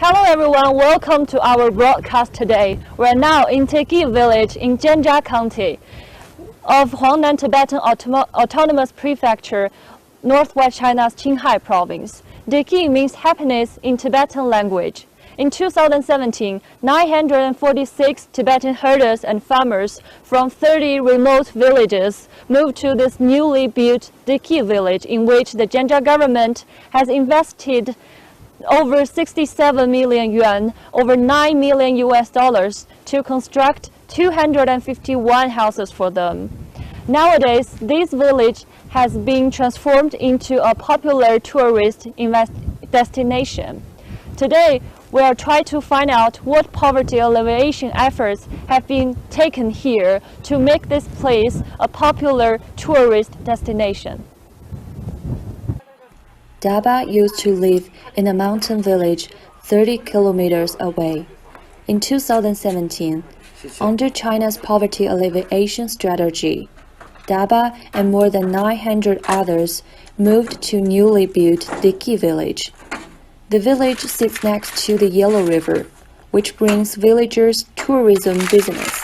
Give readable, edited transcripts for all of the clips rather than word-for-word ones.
Hello everyone, welcome to our broadcast today. We're now in Daki Village in Qinghai County of Huangnan Tibetan Autonomous Prefecture, northwest China's Qinghai province. Dekyi means happiness in Tibetan language. In 2017, 946 Tibetan herders and farmers from 30 remote villages moved to this newly built Daki Village, in which the Qinghai government has invested over 67 million yuan, over $9 million US, to construct 251 houses for them. Nowadays, this village has been transformed into a popular tourist destination. Today, we are trying to find out what poverty alleviation efforts have been taken here to make this place a popular tourist destination. Daba used to live in a mountain village 30 kilometers away. In 2017, under China's poverty alleviation strategy, Daba and more than 900 others moved to newly built Daki Village. The village sits next to the Yellow River, which brings villagers tourism business.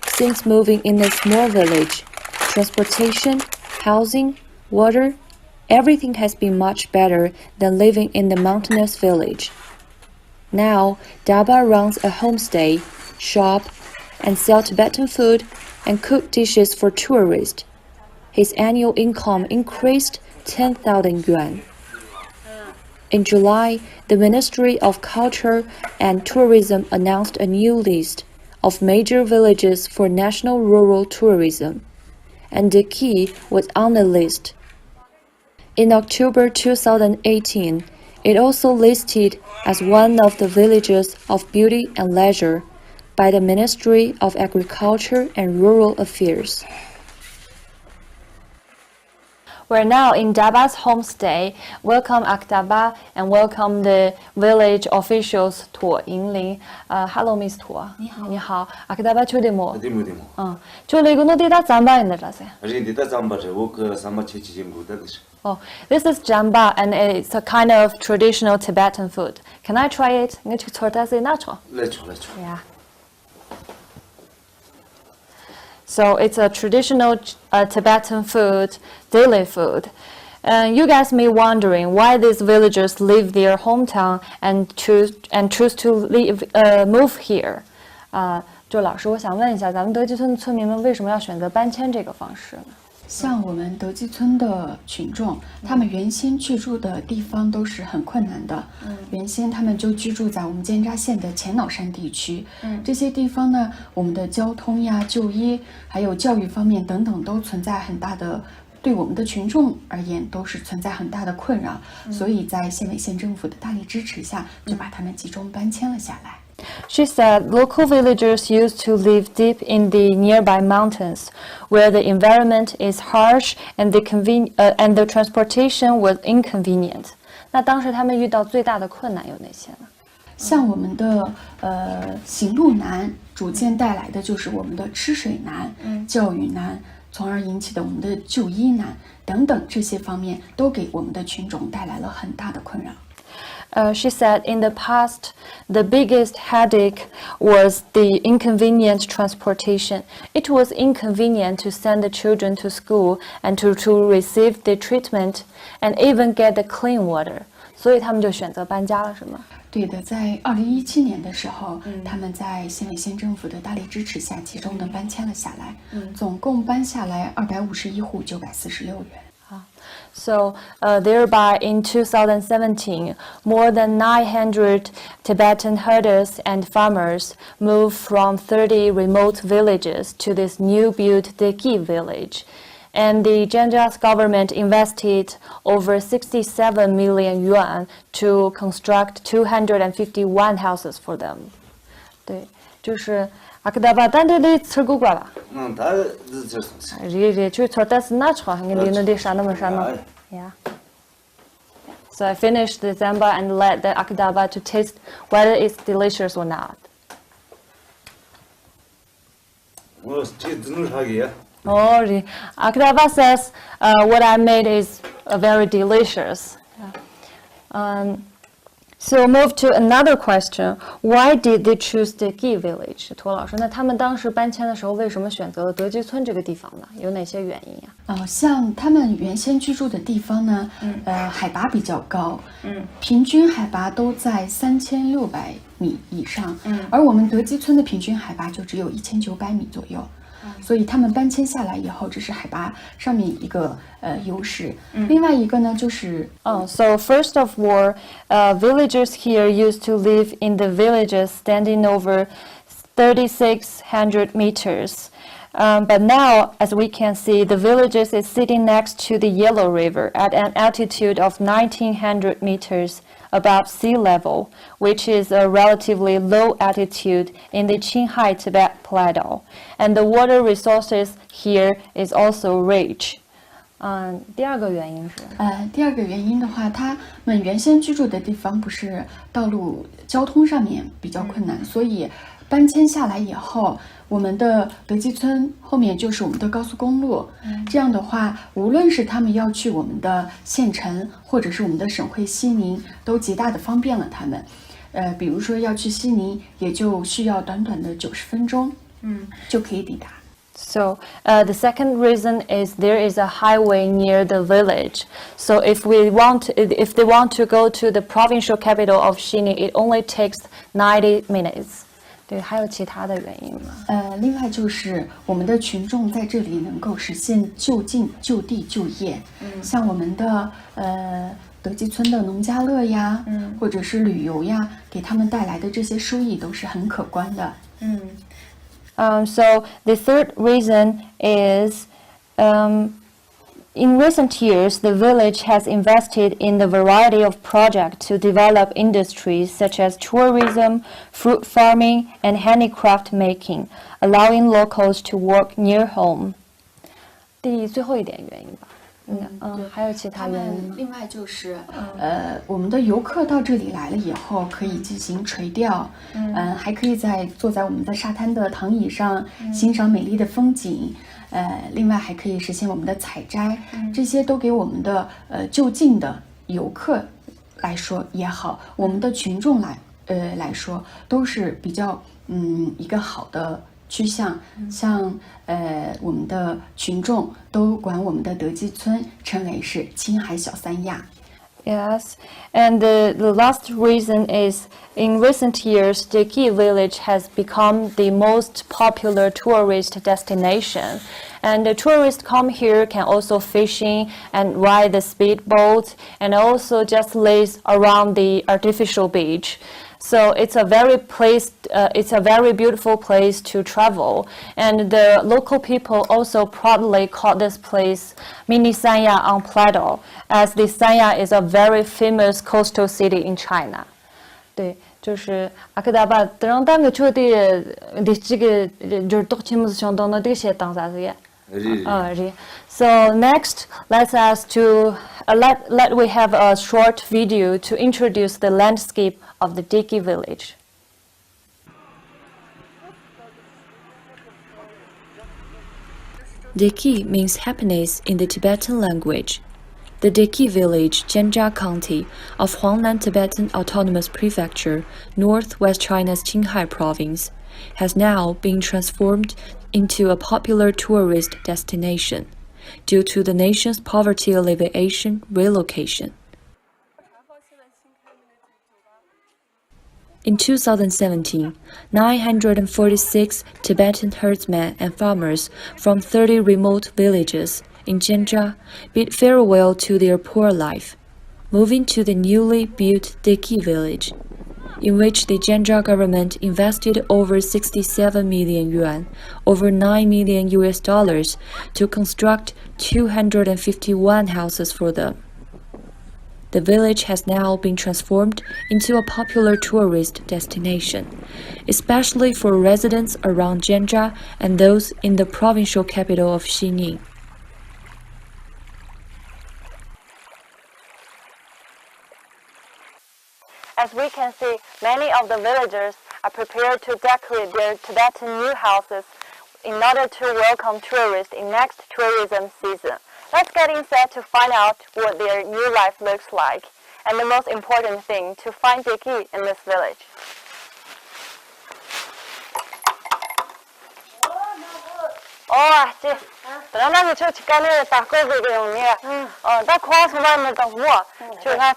Since moving in a small village, transportation, housing, water, everything has been much better than living in the mountainous village. Now, Daba runs a homestay, shop, and sells Tibetan food and cook dishes for tourists. His annual income increased 10,000 yuan. In July, the Ministry of Culture and Tourism announced a new list of major villages for national rural tourism, and Dekyi was on the list. In October 2018, it also listed as one of the villages of beauty and leisure by the Ministry of Agriculture and Rural Affairs. We're now in Daba's homestay. Welcome Akdaba and welcome the village officials Tuo Yinling. Hello, Miss Tuo. 你好。你好。Akdaba chudimo. Demo. Chulego no dida zamba in the jase. Dita zamba je sama chichim budadish. Oh, this is jamba and it's a kind of traditional Tibetan food. Can I try it? Lecho. Yeah. So it's a traditional Tibetan food, daily food. You guys may be wondering why these villagers leave their hometown and choose to move here. 就老师，我想问一下，咱们德基村的村民们为什么要选择搬迁这个方式呢？像我们德基村的群众，他们原先居住的地方都是很困难的。原先他们就居住在我们监察县的前脑山地区。这些地方呢，我们的交通呀、就医，还有教育方面等等，都存在很大的，对我们的群众而言都是存在很大的困扰。所以在县委县政府的大力支持下，就把他们集中搬迁了下来。She said local villagers used to live deep in the nearby mountains, where the environment is harsh and the transportation was inconvenient. 那当时他们遇到最大的困难有哪些呢？像我们的行路难，逐渐带来的就是我们的吃水难、教育难，从而引起的我们的就医难等等这些方面，都给我们的群众带来了很大的困扰。She said in the past, the biggest headache was the inconvenient transportation. It was inconvenient to send the children to school and to receive the treatment and even get the clean water. 所以他们就选择搬家了，是吗？对的，在2017年的时候，他们在县委县政府的大力支持下，集中的搬迁了下来，总共搬下来251户946人。So thereby in 2017, more than 900 Tibetan herders and farmers moved from 30 remote villages to this new built Daki village. And the Qinghai government invested over 67 million yuan to construct 251 houses for them. 对，就是아그다바 딴데들 들고 가라. 다 늦었어. 이게 저 저다스 나쳐. 근데 샤노. Yeah. So I finished the zamba and let the akdaba to taste whether it's delicious or not. 뭐 진짜 하기야. Oh, akdaba says what I made is very delicious. So move to another question. Why did they choose Daki Village? 托老师，那他们当时搬迁的时候，为什么选择了德基村这个地方呢？有哪些原因呀？像他们原先居住的地方呢，海拔比较高，平均海拔都在3600米以上，而我们德基村的平均海拔就只有1900米左右。所以他们搬迁下来以后，这是海拔上面一个优势。另外一个呢，就是So first of all, villagers here used to live in the villages standing over 3,600 meters. But now, as we can see, the villages is sitting next to the Yellow River at an altitude of 1,900 meters above sea level, which is a relatively low altitude in the Qinghai Tibet Plateau. And the water resources here is also rich. 第二个原因是第二个原因的话，他们原先居住的地方不是道路交通上面比较困难，所以搬迁下来以后，我们的德基村后面就是我们的高速公路。这样的话，无论是他们要去我们的县城，或者是我们的省会西宁，都极大的方便了他们。比如说要去西宁，也就需要短短的90分钟，就可以抵达。So the second reason is there is a highway near the village. So if they want to go to the provincial capital of Xining, it only takes 90 minutes. 对，还有其他的原因吗？另外就是我们的群众在这里能够实现就近就地就业。像我们的德基村的农家乐呀，或者是旅游呀，给他们带来的这些收益都是很可观的。So the third reason is, in recent years, the village has invested in a variety of projects to develop industries such as tourism, fruit farming, and handicraft making, allowing locals to work near home. 最后一点原因吧。还有其他原因。另外就是，我们的游客到这里来了以后，可以进行垂钓，还可以坐在我们的沙滩的躺椅上，欣赏美丽的风景。另外还可以实现我们的采摘，这些都给我们的就近的游客来说也好，我们的群众来说都是比较一个好的趋向。像我们的群众都管我们的德基村称为是青海小三亚。Yes, and the last reason is in recent years, Daki Village has become the most popular tourist destination. And the tourists come here can also fishing and ride the speedboat and also just laze around the artificial beach. So it's a very beautiful place to travel, and the local people also proudly call this place Mini Sanya on Plateau, as the Sanya is a very famous coastal city in China. 对，就是阿克达巴德让单个处的这个就是多亲们相当的这些当啥子呀？So next, let's let we have a short video to introduce the landscape of the Daki village. Dekyi means happiness in the Tibetan language. The Daki Village, Zhenjia County of Huangnan Tibetan Autonomous Prefecture, northwest China's Qinghai province, has now been transformed into a popular tourist destination due to the nation's poverty alleviation relocation. In 2017, 946 Tibetan herdsmen and farmers from 30 remote villages in Zhenjia bid farewell to their poor life, moving to the newly built Daki Village, in which the Zhenjia government invested over 67 million yuan, over $9 million to construct 251 houses for them. The village has now been transformed into a popular tourist destination, especially for residents around Zhenjia and those in the provincial capital of Xining. As we can see, many of the villagers are prepared to decorate their Tibetan new houses in order to welcome tourists in next tourism season. Let's get inside to find out what their new life looks like. and the most important thing, to find Dekyi in this village. 지. 나는 저 직관을 다 거기요. 다 코아서 말면 다 뭐. 저가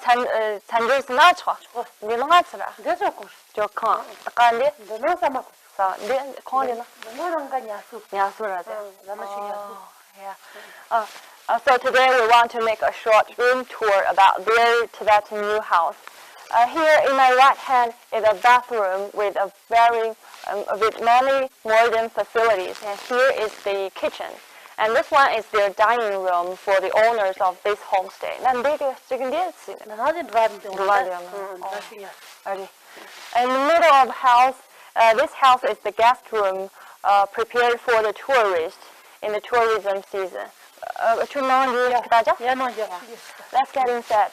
잔줄스 나쳐. 니는 같으라. 그래서 고. 저 칸. 딱한데. 너무 삼아. 자, 네 칸이나. 너무랑 가 야수. 야수라지. 야수. So today we want to make a short room tour about their Tibetan new house. Here in my right hand is a bathroom with with many modern facilities, and here is the kitchen. And this one is their dining room for the owners of this homestay. 난 되게 지금 됐지. 나한테 들어왔는데. In the middle of the house, this house is the guest room prepared for the tourists in the tourism season. Let's get inside.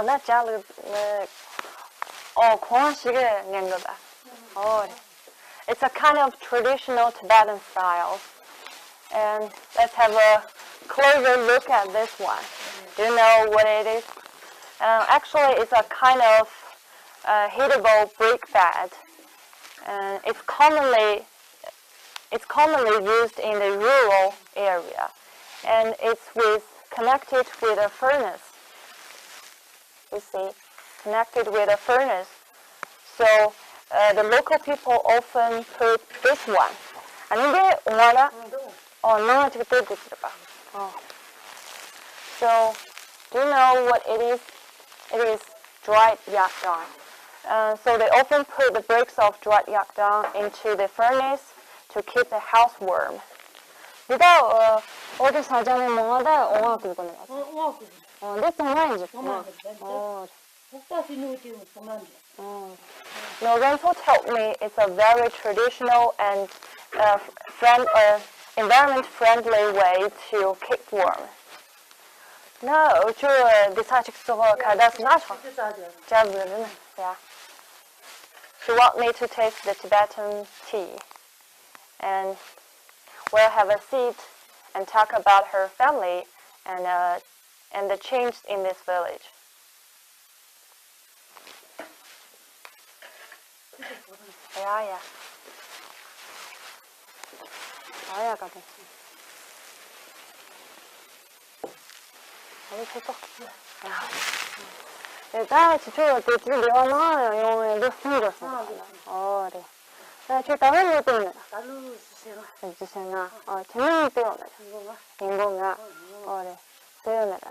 나 잘 공항식에 낸 거다. It's a kind of traditional Tibetan style. And let's have a closer look at this one. Do you know what it is? Actually, it's a kind of heatable brick bed. And it's commonly used in the rural area. And it's connected with a furnace. You see, connected with a furnace. So the local people often put this one. 아닌데 엄마라 너 지금 또 들어봐. So do you know what it is? It is dried yakdang. So they often put the bricks of dried yakdang into the furnace to keep the house warm. 네가 어디 사장에 뭐하다 옹하고 이거는 내 동안이지. Lorenzo told me it's a very traditional and environment-friendly way to keep warm. No, She wants me to taste the Tibetan tea, and we'll have a seat and talk about her family and the change in this village. Yeah. 가든. 나 지금 되게 리얼나 영어에 생겼어. 그래. 나 저 다른 거 때문에. 나도 주세요. 재밌는 때문에. 인공아. 그래. 때문에 나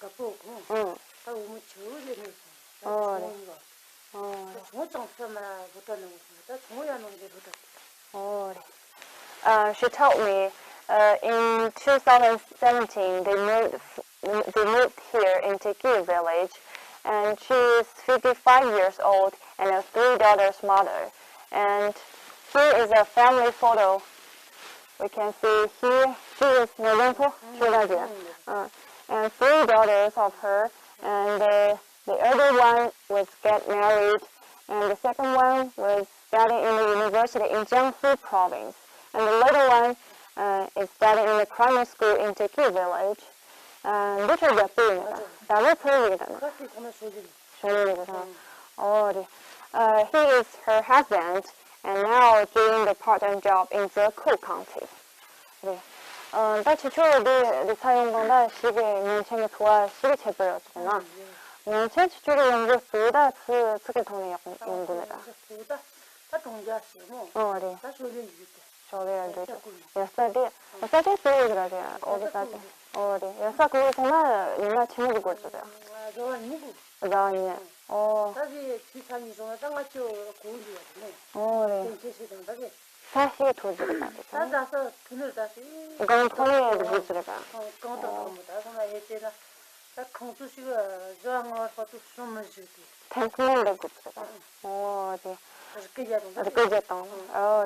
가보고. 나 오늘 저기는. She told me in 2017 they moved here in Daki Village, and she is 55 years old and a 3 daughters mother. And here is a family photo. We can see here she is and 3 daughters of her, and the other one was get married, and the second one was studying in the university in Jiangsu province, and the little one is studying in the primary school in Daki Village. Little he is her husband, and now doing the part-time job in Dekyi County. 나 지초로 네 사용방다 시계 년轻좋아 시계 제벌였구나. 년轻지초로 연구 쓰다 쓰게 돈이 연구네라. 쓰다 다 동자시 뭐. 그래. 다 소리를 듣게. 소리를 듣게. 여사디 쓰게 그러게. 어디까지. 그래. 여사 그거 정말 이나 친구 거잖아. 저 누구? 나네. 다시 지산이 좀 땅같이 고르야 돼. 그래. 제시던 다시 사실 도지가 다다서 돈을 다시 이건 통에 도지가 그것도 뭐다 그러나 예전에 딱 공수시가 저항을 받고 숨을 쉬고 탱크는 도지가 네 그게였던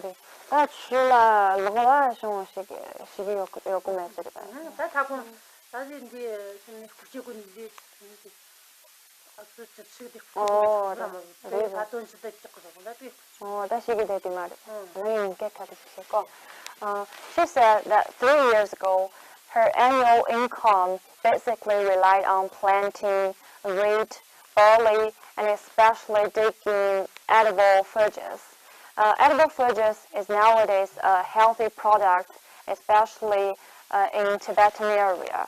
네 다 줄라 뭐가 시기 요금에 저리가 다 타고 다시 이제 구치군 이제 She said that 3 years ago, her annual income basically relied on planting wheat, barley, and especially digging edible fudges. Edible fudges is nowadays a healthy product, especially in Tibetan area.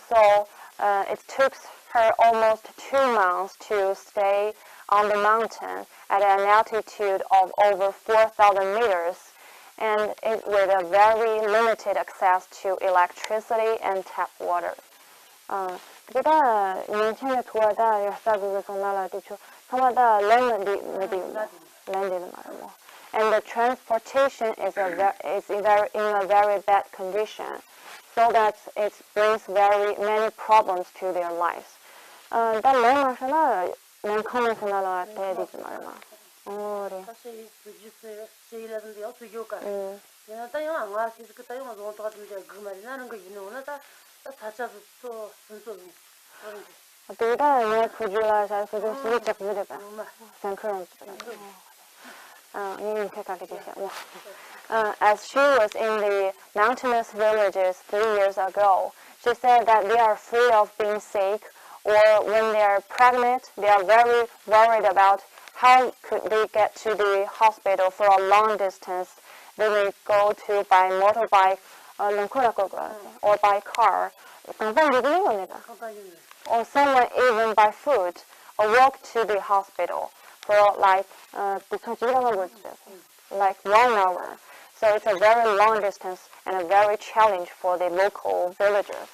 So it took her almost 2 months to stay on the mountain at an altitude of over 4,000 meters, and with a very limited access to electricity and tap water. 그다 인천에 도와다 역사국을 정말로 뒤쪽 정말다 랜드는 말이야. And the transportation is in a very bad condition, so that it brings very many problems to their lives. 다 랜드는 랜컴에서 나라 대디지 말마. 그래. As she was in the mountainous villages 3 years ago, she said that they are afraid of being sick, or when they are pregnant, they are very worried about how could they get to the hospital for a long distance. They may go to by motorbike, or by car, or someone even by foot, or walk to the hospital for like 1 hour. So it's a very long distance and a very challenge for the local villagers.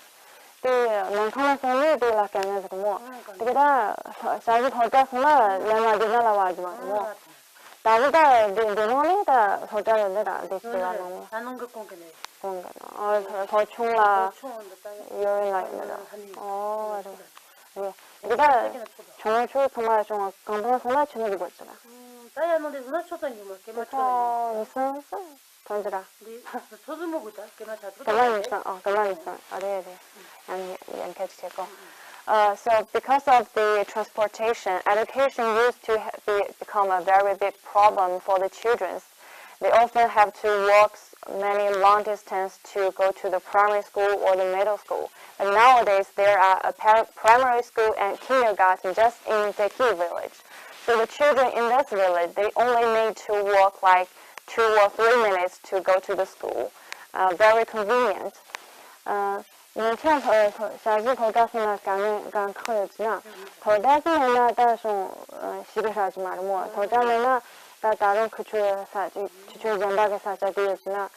So because of the transportation, education used to become a very big problem for the children. They often have to walk many long distance to go to the primary school or the middle school. But nowadays, there are a primary school and kindergarten just in Daki Village. So the children in this village, they only need to walk like 2 or 3 minutes to go to the school. Very convenient. 你看小时头到现在刚考了几呢？头到现在呢，但是시계 사지 말고 도장에나 다른 그쪽에 사지 그쪽 전박에 사자 되었으나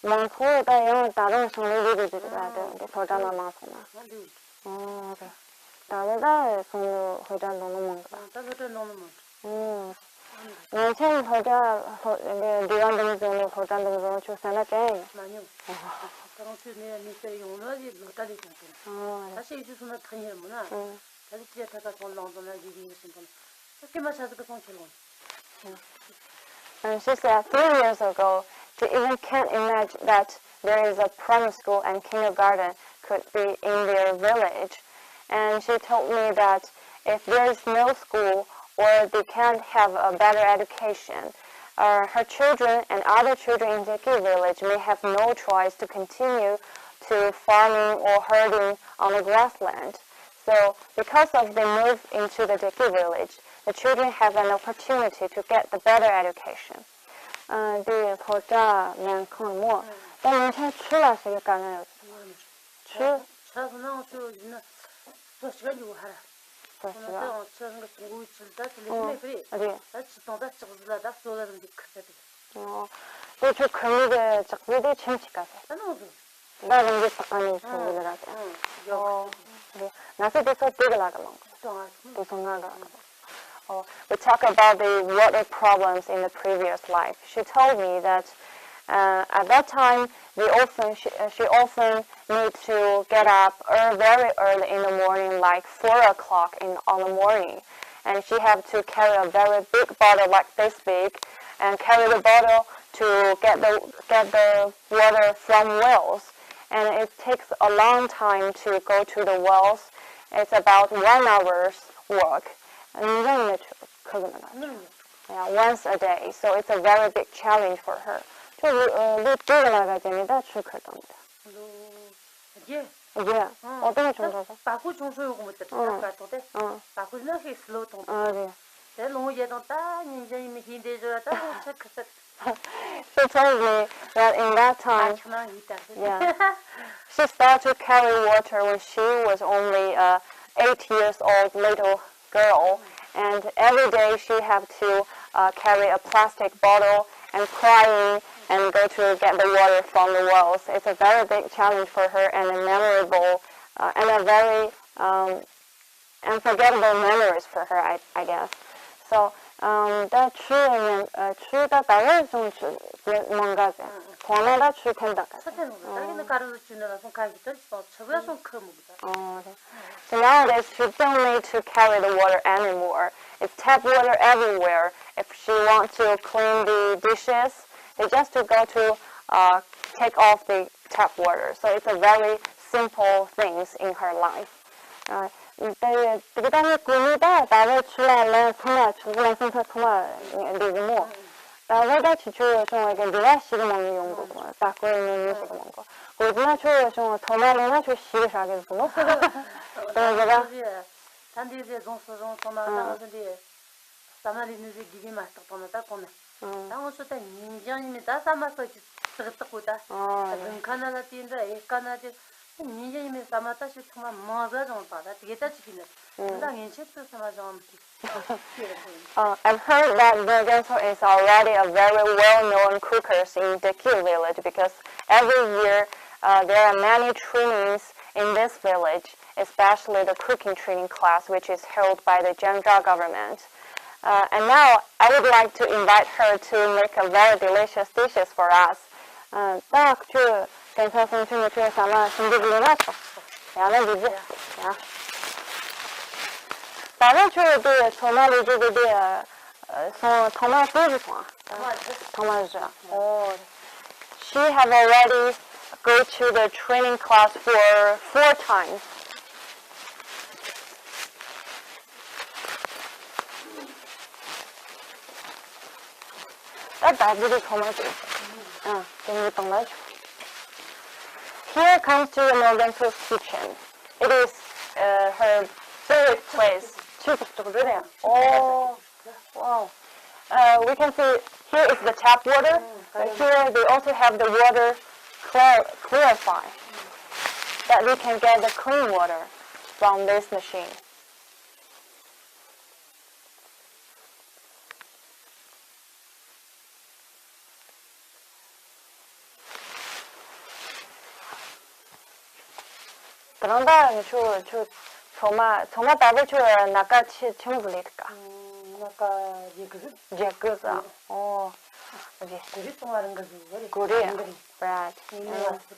많고다 영 다른 성능들이 들어가야 되는데 도장만 많구나. 그래. 다르다 성능 도장 너무 많다. 다르다 너무 많다. 인천 도장 리완 등등의 도장 등등은 출산할 때 많이요. 당시 내 미세 용어지 못하게 됐어. 다시 이제서는 다니면은 다시 제가 돌아온다는 얘기 있으면 그렇게만 찾아서 성취로. And she said 3 years ago, she even can't imagine that there is a primary school and kindergarten could be in their village. And she told me that if there is no school or they can't have a better education, her children and other children in Dekyi village may have no choice to continue to farming or herding on the grassland. So because of the move into the Dekyi village, the children have an opportunity to get the better education. 네, 보자, 많건 뭐, 나는 잘 출라서 가나요? 출? 차서는 또 있나? 또 시간이 하라. 그렇죠. 저는 그 공부 있을다 틀리네 그래. 같이 동다 찍어들다 소라는 데 크다. 저 금이게 작비대 침치까지. 나는 이제 sakani 있으더라고요. 네. 나서 돼서 되게라가 또 생각가. We talk about the water problems in the previous life. She told me that at that time, she often need to get up very early in the morning, like 4 o'clock on the morning, and she have to carry a very big bottle like this big, and carry the bottle to get the water from wells, and it takes a long time to go to the wells. It's about 1 hour work. Yeah, once a day. So it's a very big challenge for her. 예. 예. 어떤 게 좀 좋아서? 바꾸 좀 소요고 못 됐다. 바꾸대. 바꾸는 게 슬로우 동. 네. 내 너무 예동 딱 이제 이미 힘들어. 딱 체크. She told me that in that time, she started to carry water when she was only 8 years old little girl, and every day she had to carry a plastic bottle and crying and go to get the water from the wells. It's a very big challenge for her and a memorable and a very unforgettable memories for her, I guess. So 다 추가 나를 좀 뭔가 권하다 줄 텐다. 자기는 가르쳐 주느라 손 가기 들었어. 저거야 손 큰 거다. So nowadays she don't need to carry the water anymore. It's tap water everywhere. If she wants to clean the dishes, it's just to go to take off the tap water. So it's a very simple things in her life. 그다음에 꿈이다 나를 출라는 정말 주는 생각 정말 리고 나가 지주 정말 내가 시를 먹는 용도고 딱 거는 식으로 먹는 거. 그러나 저 토마토나 저 시를 하게 되고 그래서 단디제 종소종 토마토인데 사마리는 기기 마스터 토마토 거네. 당초부터 인정입니다. 사마서 뜨거뜨고다. 카나다 뛴다. 에카나지 인정이면 사마타시 정말 뭐가 좀 받아. 되게 따지기는. 당연히 쳇도 사마 좀 I've heard that Veganso is already a very well-known cookers in Daki Village because every year there are many trainings in this village, especially the cooking training class, which is held by the Zhengzhou government. And now I would like to invite her to make a very delicious dishes for us. 딱 그 괜찮은 친구 중에서 아마 준비를 해놨어. 야는 누구? 야. 다른 친구들 전화를 주고 정말 소주 좋아. 정말 좋아. She have already go to the training class for 4 times. 나도 정말 좋아. 너무 정말 좋아. Here comes to Morgan's kitchen. It is her favorite place. Oh, wow. We can see here is the tap water. Here they also have the water clarify. That we can get the clean water from this machine. 그런 다음에 정말 답을 줘야 나가 친구들이니까. 나가 이제 그래서 구리 통하는 거지. 구리. Right.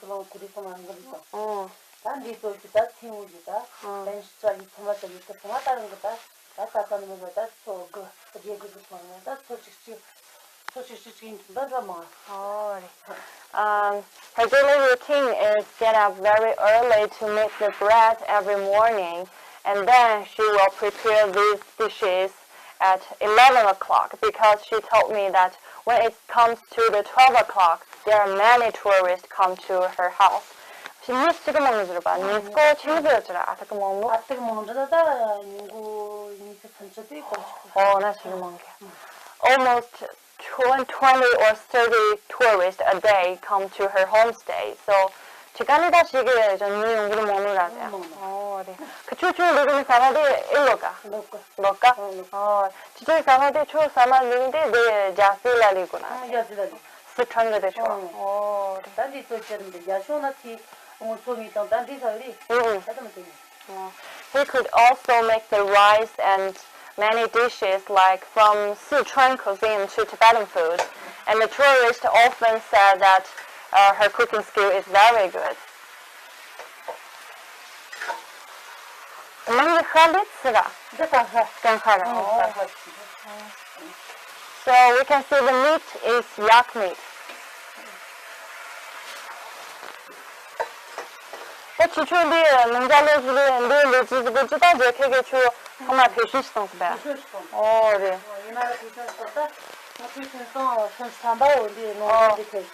그거 구리 통하는 거. 단디도 기타 친구기다. 벤스트리 토마토 밑에 토마토는 거다. 다사는 거다. 그 이게 그 통하는 다 her daily routine is get up very early to make the bread every morning, and then she will prepare these dishes at 11 o'clock because she told me that when it comes to the 12 o'clock, there are many tourists come to her house. 니 지금 먹는 줄 봐. 니 스코 친구들 줄 알아. 아까 먹는 거? 아까 먹는 거다. 이거 이제 전체도 있고. 나 지금 먹는 게. Almost 20 or 30 tourists a day come to her homestay. So 시간이다 시기에 전니 용구를 먹는다고요. 그래. 그쪽으로 누구는 사람들이 일로 가. 먹까? 저쪽에 사람들이 초 사람들인데 내 자실라리구나. 야실라리. 스트랑게 되죠. 단디 또 있는데 야쇼나티 좀 있던 단디 살이. He could also make the rice and many dishes like from Sichuan cuisine to Tibetan food. And the tourists often said that her cooking skill is very good. So we can see the meat is yak meat. 지출이 농장에서 늘 지지고 지다제 그게 주 정말 배신시던스 배. 네. 이마를 비슷했다. 무슨 산바오 어디 노는데.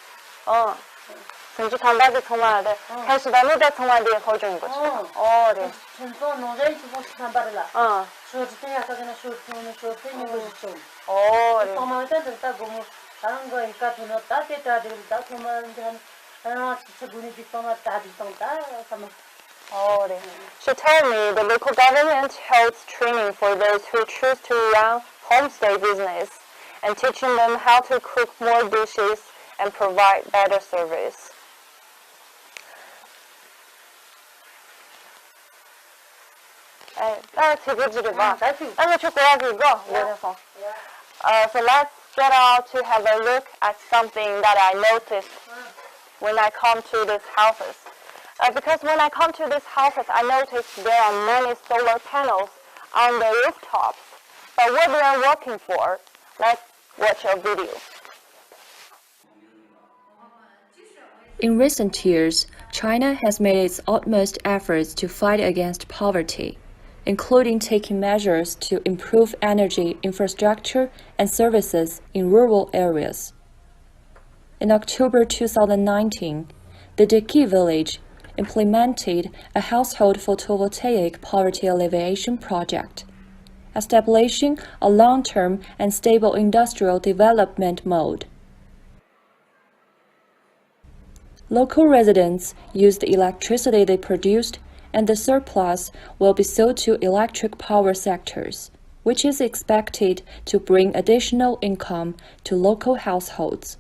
진짜 단발이 정말 네. 사실 너무 대 정말 네 거중인 거지. 네. 진짜 노래지 무슨 산바라. 쇼트 약간 쇼트 이거 좀. 네. 정말 된다 고모 다른 거 그러니까 더 따뜻하다 된다. 정말 한 진짜 분이 비슷하다 삼아. 네. She told me the local government holds training for those who choose to run homestay business and teaching them how to cook more dishes and provide better service. So let's get out to have a look at something that I noticed when I come to these houses. Because when I come to these houses, I noticed there are many solar panels on the rooftops. But what they are working for, let's watch a video. In recent years, China has made its utmost efforts to fight against poverty, including taking measures to improve energy infrastructure and services in rural areas. In October 2019, the Daki Village implemented a household photovoltaic poverty alleviation project, establishing a long-term and stable industrial development mode. Local residents use the electricity they produced, and the surplus will be sold to electric power sectors, which is expected to bring additional income to local households.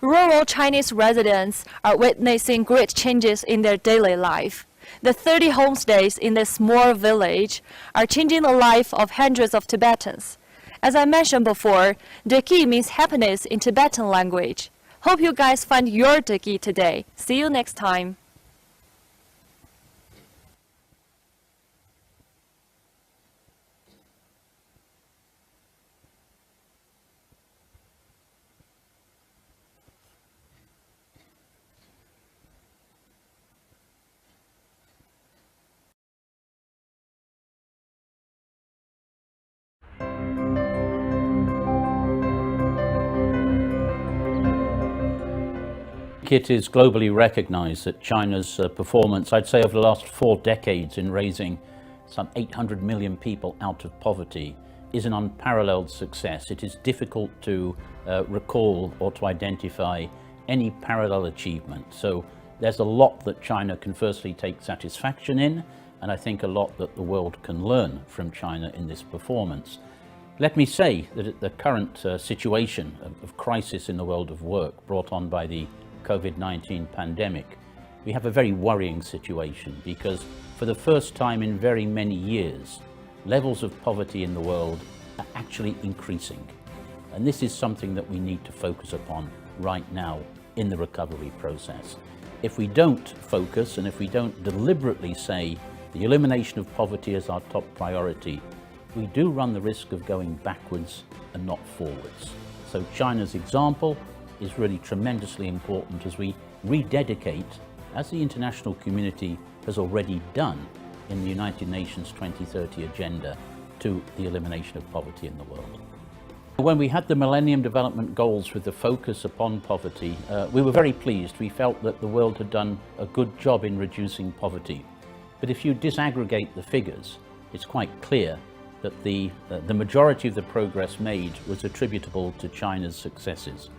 Rural Chinese residents are witnessing great changes in their daily life. The 30 homestays in this small village are changing the life of hundreds of Tibetans. As I mentioned before, Dekyi means happiness in Tibetan language. Hope you guys find your Dekyi today. See you next time. It is globally recognized that China's performance, I'd say over the last 4 decades in raising some 800 million people out of poverty, is an unparalleled success. It is difficult to recall or to identify any parallel achievement. So there's a lot that China can firstly take satisfaction in, and I think a lot that the world can learn from China in this performance. Let me say that at the current situation of crisis in the world of work brought on by the COVID-19 pandemic, we have a very worrying situation because for the first time in very many years, levels of poverty in the world are actually increasing. And this is something that we need to focus upon right now in the recovery process. If we don't focus and if we don't deliberately say the elimination of poverty is our top priority, we do run the risk of going backwards and not forwards. So China's example is really tremendously important as we rededicate, as the international community has already done in the United Nations 2030 agenda, to the elimination of poverty in the world. When we had the Millennium Development Goals with the focus upon poverty, we were very pleased. We felt that the world had done a good job in reducing poverty. But if you disaggregate the figures, it's quite clear that the majority of the progress made was attributable to China's successes.